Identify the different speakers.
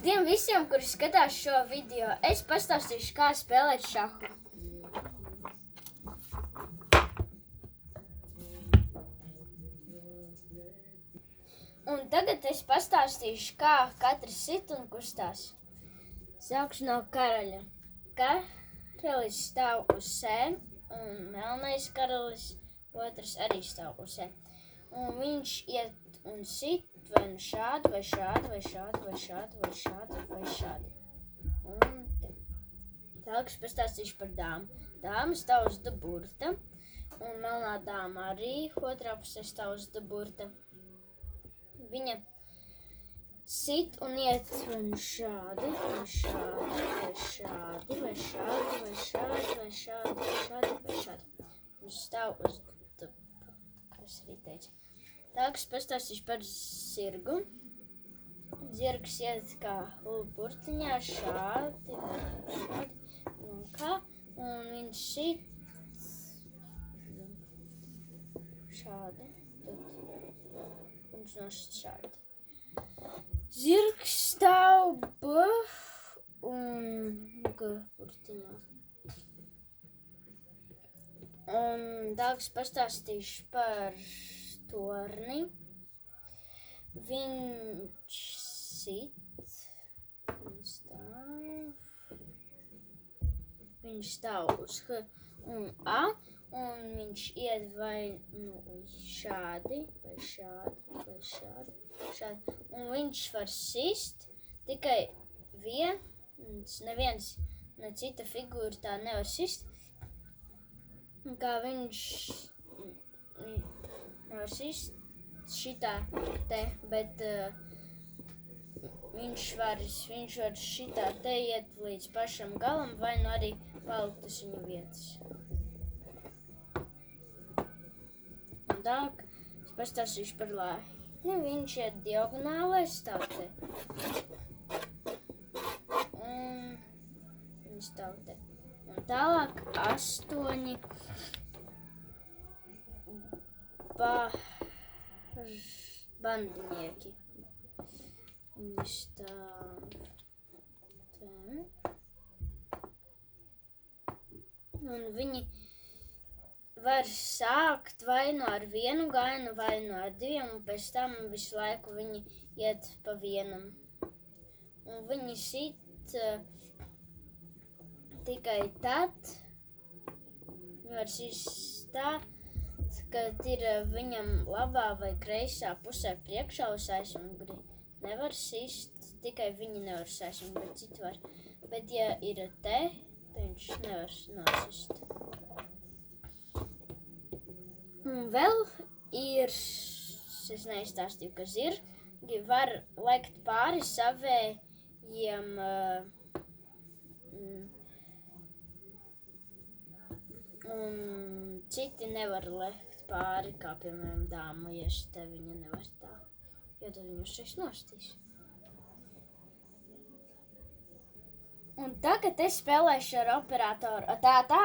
Speaker 1: Tiem visiem, kuri skatās šo video, es pastāstīšu, kā spēlēt šahu. Un tagad es pastāstīšu, kā katrs sit un kustās. Sākšu no karaļa. Karalis stāv uz sēm, un melnais karalis otrs arī stāv uz sēm. Un viņš iet un sit vai nu šādi, vai šādi, vai šādi, vai šādi, vai šādi, vai šādi. Un te. Tālāk es pastāstīšu par dāmu. Dāma stāv uz daburta, un melnā dāma arī otrā pusē stāv uz daburta. Viņa sit un iet vai nu šādi, vai šādi, vai šādi, vai šādi, vai šādi, vai šādi, vai šādi, vai šādi. Un stāv uz daburta, kā es arī teicu. Tālāk es pastāstīšu par zirgu. Zirgs iet kā burtiņā šādi, un kā, un viņš sit šādi, tad viņš nošķiet šādi. Zirgs stāv un burtiņā. Un tālāk es pastāstīšu par torni. Viņš sit un stāv. Viņš stāv uz H un A, un viņš iet vai nu šādi, vai šādi, vai šādi, šādi. Un viņš var sist tikai neviens no cita figūra tā nevar sist. Un kā viņš nevar sist šitā te, bet viņš var šitā te iet līdz pašam galam, vai nu arī palikt uz viņa vietas. Un tālāk es pastāstīšu par lāju. Viņš iet diagonālē, stāv te. Un viņš stāv te. Un tālāk 8 bandinieki. Viņi stāv te. Un viņi var sākt vai nu ar vienu gainu, vai nu ar diviem, un pēc tam visu laiku viņi iet pa vienam. Un viņi sit tikai tad, viņi var sist tā, kad ir viņam labā vai kreisā pusē priekšā uz aizmuguri. Nevar sist, tikai viņi nevar sist, bet citi var. Bet ja ir te, tad viņš nevar nosist. Un vēl ir, es neizstāstīju, ka zirgi var lekt pāri savējiem un citi nevar lekt pāri, kā piemēram dāma, ja te viņa nevar tā, jo tad viņu šeit nostīs. Un tagad es spēlēšu ar operatoru. Tā!